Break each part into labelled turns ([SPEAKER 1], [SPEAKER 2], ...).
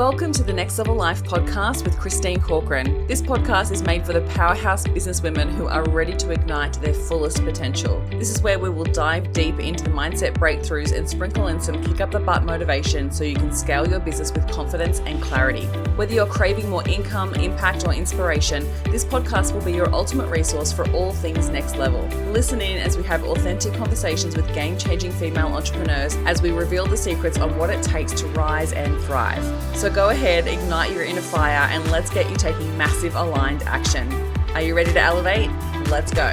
[SPEAKER 1] Welcome to the Next Level Life podcast with Christine Corcoran. This podcast is made for the powerhouse businesswomen who are ready to ignite their fullest potential. This is where we will dive deep into the mindset breakthroughs and sprinkle in some kick up the butt motivation so you can scale your business with confidence and clarity. Whether you're craving more income, impact, or inspiration, this podcast will be your ultimate resource for all things next level. Listen in as we have authentic conversations with game-changing female entrepreneurs as we reveal the secrets on what it takes to rise and thrive. So go ahead, ignite your inner fire, and let's get you taking massive aligned action. Are you ready to elevate? Let's go.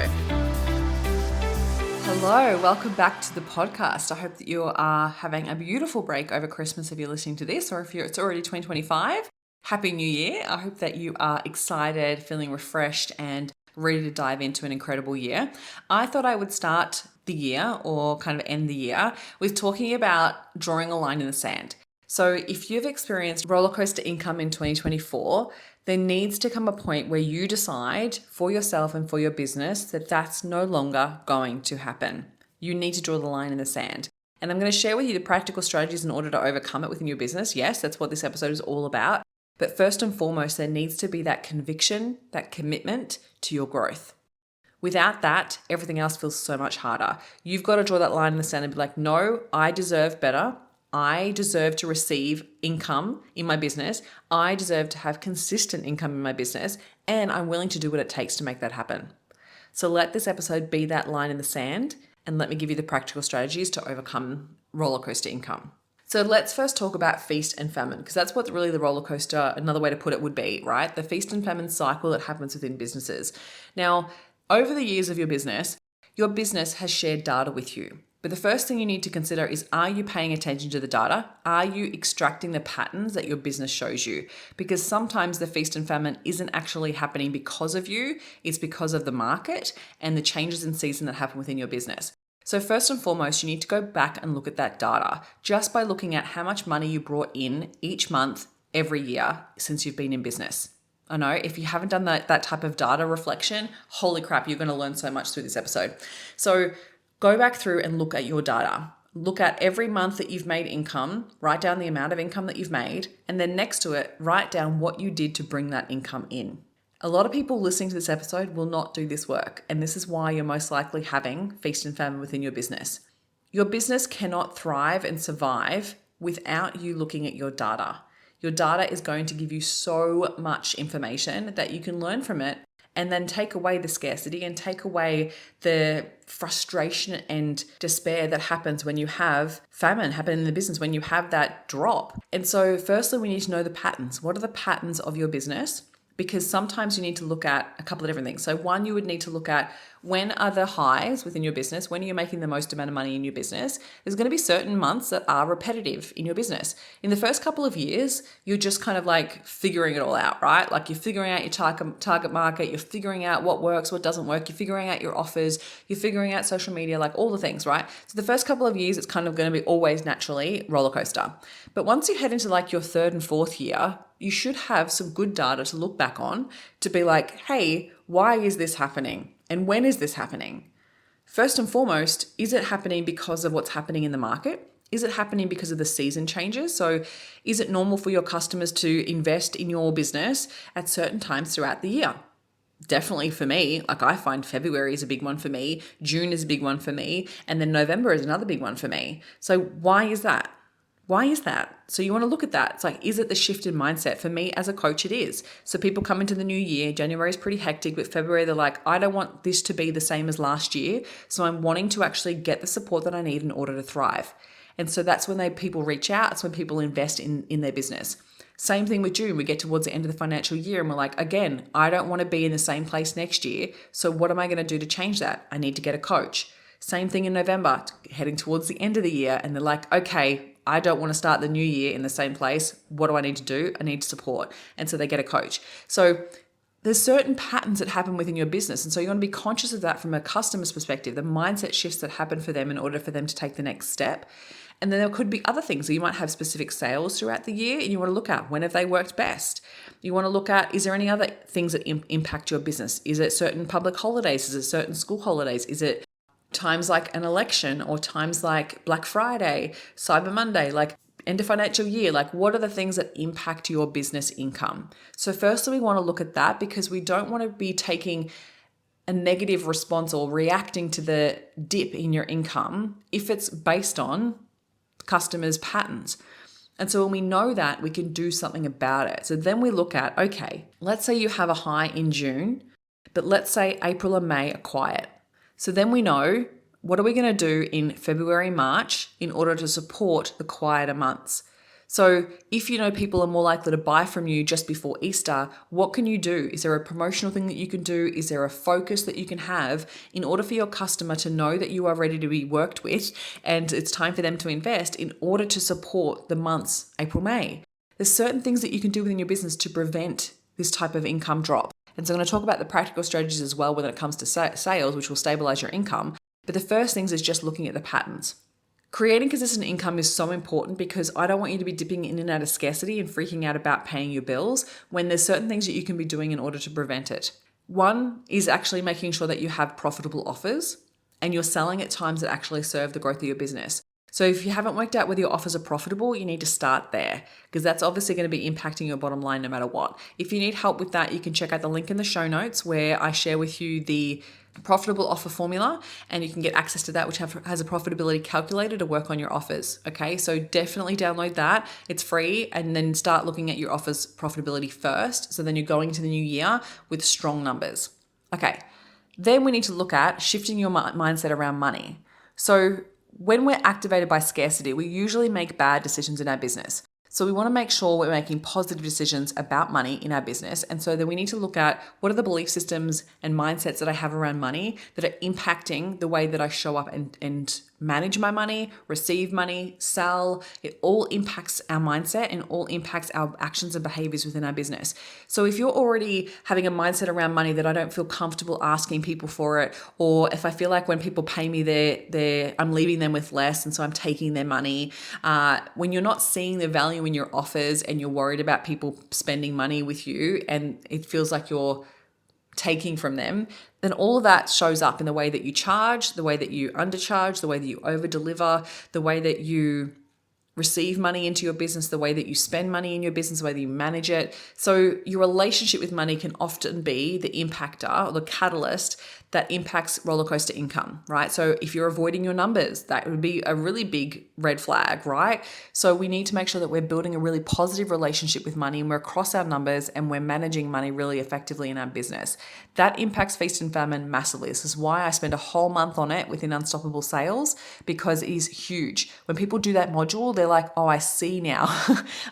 [SPEAKER 1] Hello, welcome back to the podcast. I hope that you are having a beautiful break over Christmas if you're listening to this, or if it's already 2025. Happy New Year. I hope that you are excited, feeling refreshed, and ready to dive into an incredible year. I thought I would start the year, or kind of end the year, with talking about drawing a line in the sand. So if you've experienced rollercoaster income in 2024, there needs to come a point where you decide for yourself and for your business that that's no longer going to happen. You need to draw the line in the sand. And I'm going to share with you the practical strategies in order to overcome it within your business. Yes, that's what this episode is all about. But first and foremost, there needs to be that conviction, that commitment to your growth. Without that, everything else feels so much harder. You've got to draw that line in the sand and be like, no, I deserve better. I deserve to receive income in my business. I deserve to have consistent income in my business, and I'm willing to do what it takes to make that happen. So let this episode be that line in the sand, and let me give you the practical strategies to overcome roller coaster income. So let's first talk about feast and famine, because that's what really the roller coaster, another way to put it, would be, right? The feast and famine cycle that happens within businesses. Now, over the years of your business has shared data with you. But the first thing you need to consider is, are you paying attention to the data? Are you extracting the patterns that your business shows you? Because sometimes the feast and famine isn't actually happening because of you. It's because of the market and the changes in season that happen within your business. So first and foremost, you need to go back and look at that data just by looking at how much money you brought in each month, every year since you've been in business. I know if you haven't done that type of data reflection, holy crap, you're going to learn so much through this episode. So go back through and look at your data. Look at every month that you've made income, write down the amount of income that you've made, and then next to it, write down what you did to bring that income in. A lot of people listening to this episode will not do this work, and this is why you're most likely having feast and famine within your business. Your business cannot thrive and survive without you looking at your data. Your data is going to give you so much information that you can learn from it and then take away the scarcity and take away the frustration and despair that happens when you have famine happen in the business, when you have that drop. And so firstly, we need to know the patterns. What are the patterns of your business? Because sometimes you need to look at a couple of different things. So one, you would need to look at, when are the highs within your business? When are you making the most amount of money in your business? There's going to be certain months that are repetitive in your business. In the first couple of years, you're just kind of like figuring it all out, right? Like you're figuring out your target market, you're figuring out what works, what doesn't work, you're figuring out your offers, you're figuring out social media, like all the things, right? So the first couple of years, it's kind of going to be always naturally roller coaster. But once you head into like your third and fourth year, you should have some good data to look back on to be like, hey, why is this happening? And when is this happening? First and foremost, is it happening because of what's happening in the market? Is it happening because of the season changes? So is it normal for your customers to invest in your business at certain times throughout the year? Definitely for me, like I find February is a big one for me, June is a big one for me, and then November is another big one for me. So why is that? Why is that? So you want to look at that. It's like, is it the shift in mindset? For me as a coach, it is. So people come into the new year, January is pretty hectic, but February, they're like, I don't want this to be the same as last year. So I'm wanting to actually get the support that I need in order to thrive. And so that's when people reach out. It's when people invest in their business. Same thing with June. We get towards the end of the financial year and we're like, again, I don't want to be in the same place next year. So what am I going to do to change that? I need to get a coach. Same thing in November, heading towards the end of the year. And they're like, okay, I don't want to start the new year in the same place. What do I need to do? I need support. And so they get a coach. So there's certain patterns that happen within your business. And so you want to be conscious of that from a customer's perspective, the mindset shifts that happen for them in order for them to take the next step. And then there could be other things. So you might have specific sales throughout the year and you want to look at when have they worked best. You want to look at, is there any other things that impact your business? Is it certain public holidays? Is it certain school holidays? Is it times like an election or times like Black Friday, Cyber Monday? Like end of financial year, like what are the things that impact your business income? So firstly, we want to look at that because we don't want to be taking a negative response or reacting to the dip in your income if it's based on customers' patterns. And so when we know that, we can do something about it. So then we look at, okay, let's say you have a high in June, but let's say April and May are quiet. So then we know, what are we going to do in February, March in order to support the quieter months? So if you know people are more likely to buy from you just before Easter, what can you do? Is there a promotional thing that you can do? Is there a focus that you can have in order for your customer to know that you are ready to be worked with and it's time for them to invest in order to support the months April, May? There's certain things that you can do within your business to prevent this type of income drop. And so I'm going to talk about the practical strategies as well when it comes to sales, which will stabilize your income. But the first things is just looking at the patterns. Creating consistent income is so important because I don't want you to be dipping in and out of scarcity and freaking out about paying your bills when there's certain things that you can be doing in order to prevent it. One is actually making sure that you have profitable offers and you're selling at times that actually serve the growth of your business. So if you haven't worked out whether your offers are profitable, you need to start there because that's obviously going to be impacting your bottom line no matter what. If you need help with that, you can check out the link in the show notes where I share with you the profitable offer formula and you can get access to that, which has a profitability calculator to work on your offers. Okay, so definitely download that. It's free, and then start looking at your offers profitability first. So then you're going into the new year with strong numbers. Okay, then we need to look at shifting your mindset around money. So when we're activated by scarcity, we usually make bad decisions in our business. So we want to make sure we're making positive decisions about money in our business. And so then we need to look at what are the belief systems and mindsets that I have around money that are impacting the way that I show up and manage my money, receive money, sell. It all impacts our mindset and all impacts our actions and behaviors within our business. So if you're already having a mindset around money that I don't feel comfortable asking people for it, or if I feel like when people pay me, I'm leaving them with less and so I'm taking their money, when you're not seeing the value in your offers and you're worried about people spending money with you and it feels like you're taking from them, then all of that shows up in the way that you charge, the way that you undercharge, the way that you over deliver, the way that you receive money into your business, the way that you spend money in your business, the way that you manage it. So your relationship with money can often be the impactor or the catalyst that impacts rollercoaster income, right? So if you're avoiding your numbers, that would be a really big red flag, right? So we need to make sure that we're building a really positive relationship with money and we're across our numbers and we're managing money really effectively in our business. That impacts Feast-and-Famine massively. This is why I spend a whole month on it within Unstoppable Sales, because it is huge. When people do that module, they're like, oh, I see now.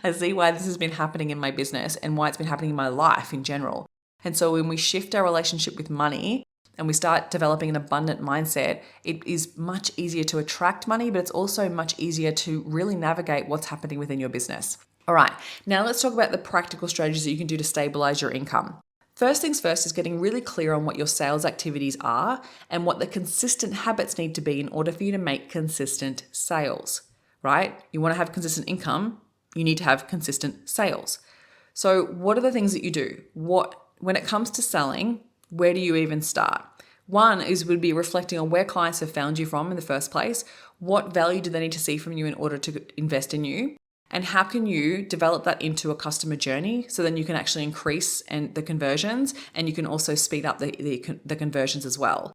[SPEAKER 1] I see why this has been happening in my business and why it's been happening in my life in general. And so when we shift our relationship with money and we start developing an abundant mindset, it is much easier to attract money, but it's also much easier to really navigate what's happening within your business. All right, now let's talk about the practical strategies that you can do to stabilize your income. First things first is getting really clear on what your sales activities are and what the consistent habits need to be in order for you to make consistent sales, right? You want to have consistent income, you need to have consistent sales. So what are the things that you do? When it comes to selling, where do you even start? One would be reflecting on where clients have found you from in the first place. What value do they need to see from you in order to invest in you? And how can you develop that into a customer journey so then you can actually increase the conversions and you can also speed up the conversions as well.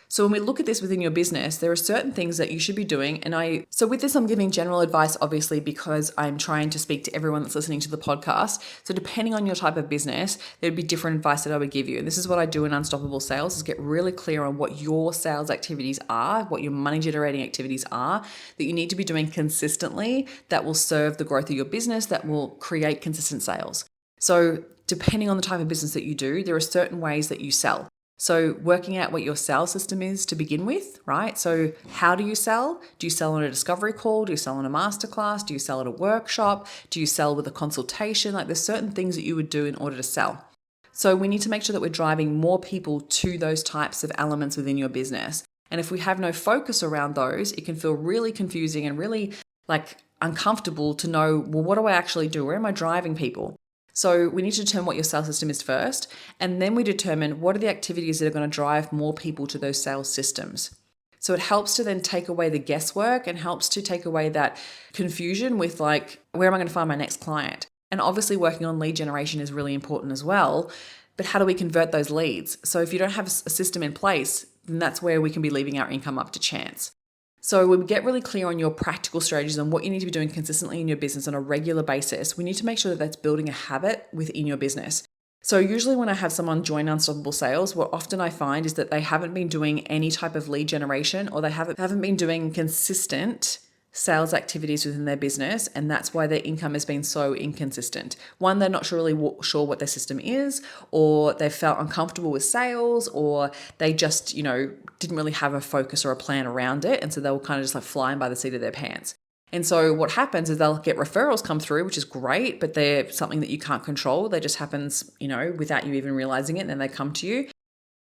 [SPEAKER 1] So when we look at this within your business, there are certain things that you should be doing. So with this, I'm giving general advice, obviously, because I'm trying to speak to everyone that's listening to the podcast. So depending on your type of business, there'd be different advice that I would give you. And this is what I do in Unstoppable Sales, is get really clear on what your sales activities are, what your money generating activities are that you need to be doing consistently that will serve the growth of your business, that will create consistent sales. So depending on the type of business that you do, there are certain ways that you sell. So working out what your sales system is to begin with, right? So how do you sell? Do you sell on a discovery call? Do you sell on a masterclass? Do you sell at a workshop? Do you sell with a consultation? Like there's certain things that you would do in order to sell. So we need to make sure that we're driving more people to those types of elements within your business. And if we have no focus around those, it can feel really confusing and really uncomfortable to know, well, what do I actually do? Where am I driving people? So we need to determine what your sales system is first, and then we determine what are the activities that are going to drive more people to those sales systems. So it helps to then take away the guesswork and helps to take away that confusion with like, where am I going to find my next client? And obviously working on lead generation is really important as well. But how do we convert those leads? So if you don't have a system in place, then that's where we can be leaving our income up to chance. So when we get really clear on your practical strategies and what you need to be doing consistently in your business on a regular basis, we need to make sure that that's building a habit within your business. So usually when I have someone join Unstoppable Sales, what often I find is that they haven't been doing any type of lead generation, or they haven't been doing consistent sales activities within their business, and that's why their income has been so inconsistent. One, they're not really sure what their system is, or they felt uncomfortable with sales, or they just, didn't really have a focus or a plan around it, and so they were kind of just like flying by the seat of their pants. And so what happens is they'll get referrals come through, which is great, but they're something that you can't control. That just happens, without you even realizing it, and then they come to you.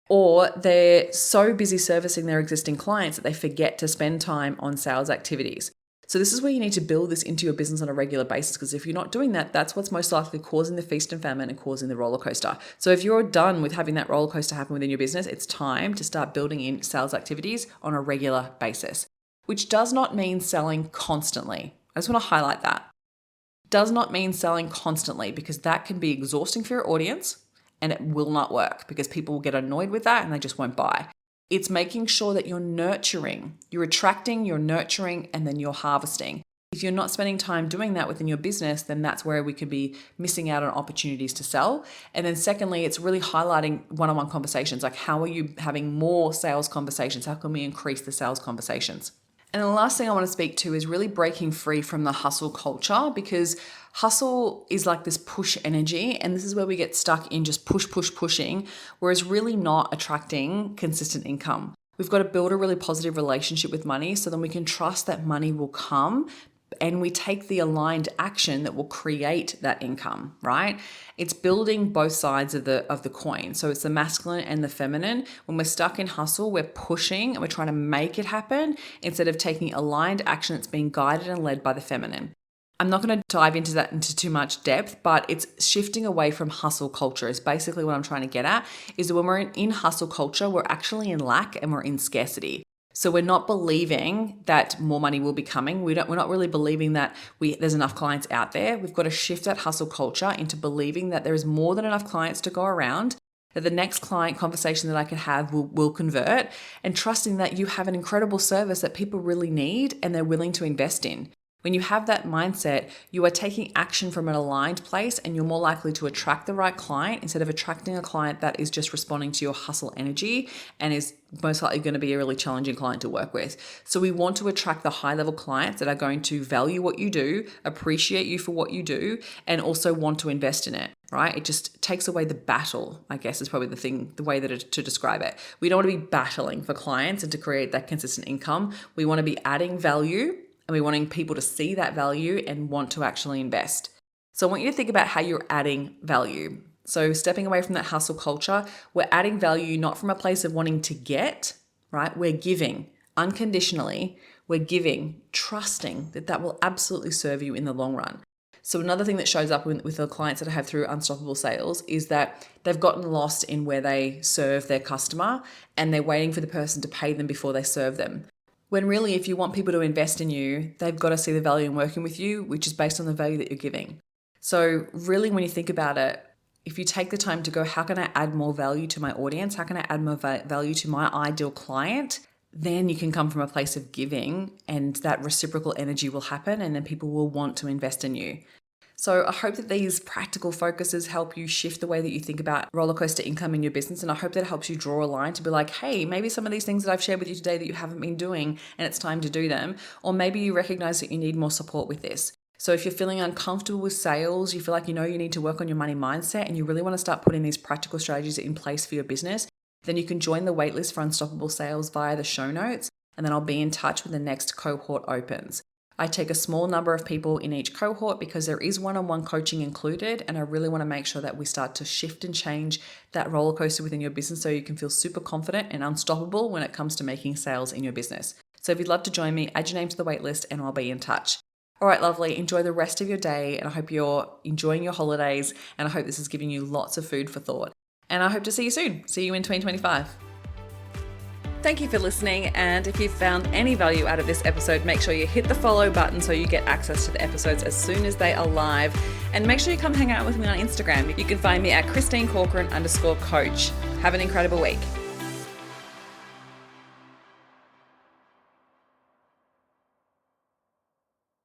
[SPEAKER 1] Or they're so busy servicing their existing clients that they forget to spend time on sales activities. So this is where you need to build this into your business on a regular basis, because if you're not doing that, that's what's most likely causing the feast and famine and causing the roller coaster. So if you're done with having that roller coaster happen within your business, it's time to start building in sales activities on a regular basis, which does not mean selling constantly. I just want to highlight that. Does not mean selling constantly, because that can be exhausting for your audience. And it will not work because people will get annoyed with that and they just won't buy. It's making sure that you're nurturing, you're attracting, you're nurturing, and then you're harvesting. If you're not spending time doing that within your business, then that's where we could be missing out on opportunities to sell. And then secondly, it's really highlighting one-on-one conversations. Like, how are you having more sales conversations? How can we increase the sales conversations? And the last thing I want to speak to is really breaking free from the hustle culture, because hustle is like this push energy, and this is where we get stuck in just pushing, whereas really not attracting consistent income. We've got to build a really positive relationship with money so then we can trust that money will come, and we take the aligned action that will create that income, right? It's building both sides of the coin. So it's the masculine and the feminine. When we're stuck in hustle, we're pushing and we're trying to make it happen instead of taking aligned action that's being guided and led by the feminine. I'm not going to dive into that into too much depth, but it's shifting away from hustle culture is basically what I'm trying to get at, is that when we're in hustle culture, we're actually in lack and we're in scarcity. So we're not believing that more money will be coming. We're not really believing that there's enough clients out there. We've got to shift that hustle culture into believing that there is more than enough clients to go around, that the next client conversation that I can have will convert, and trusting that you have an incredible service that people really need and they're willing to invest in. When you have that mindset, you are taking action from an aligned place, and you're more likely to attract the right client instead of attracting a client that is just responding to your hustle energy and is most likely going to be a really challenging client to work with. So we want to attract the high-level clients that are going to value what you do, appreciate you for what you do, and also want to invest in it, right? It just takes away the battle, I guess is probably the way to describe it. We don't want to be battling for clients and to create that consistent income. We want to be adding value, and we're wanting people to see that value and want to actually invest. So I want you to think about how you're adding value. So stepping away from that hustle culture, we're adding value not from a place of wanting to get, right? We're giving unconditionally. We're giving, trusting that will absolutely serve you in the long run. So another thing that shows up with the clients that I have through Unstoppable Sales is that they've gotten lost in where they serve their customer, and they're waiting for the person to pay them before they serve them. When really, if you want people to invest in you, they've got to see the value in working with you, which is based on the value that you're giving. So really, when you think about it, if you take the time to go, how can I add more value to my audience? How can I add more value to my ideal client? Then you can come from a place of giving, and that reciprocal energy will happen, and then people will want to invest in you. So I hope that these practical focuses help you shift the way that you think about roller coaster income in your business. And I hope that it helps you draw a line to be like, hey, maybe some of these things that I've shared with you today that you haven't been doing and it's time to do them. Or maybe you recognize that you need more support with this. So if you're feeling uncomfortable with sales, you feel like you need to work on your money mindset, and you really want to start putting these practical strategies in place for your business, then you can join the waitlist for Unstoppable Sales via the show notes, and then I'll be in touch when the next cohort opens. I take a small number of people in each cohort because there is one-on-one coaching included, and I really want to make sure that we start to shift and change that roller coaster within your business so you can feel super confident and unstoppable when it comes to making sales in your business. So if you'd love to join me, add your name to the waitlist and I'll be in touch. All right, lovely. Enjoy the rest of your day, and I hope you're enjoying your holidays, and I hope this is giving you lots of food for thought. And I hope to see you soon. See you in 2025. Thank you for listening, and if you found any value out of this episode, make sure you hit the follow button so you get access to the episodes as soon as they are live, and make sure you come hang out with me on Instagram. You can find me at ChristineCorcoran_coach. Have an incredible week.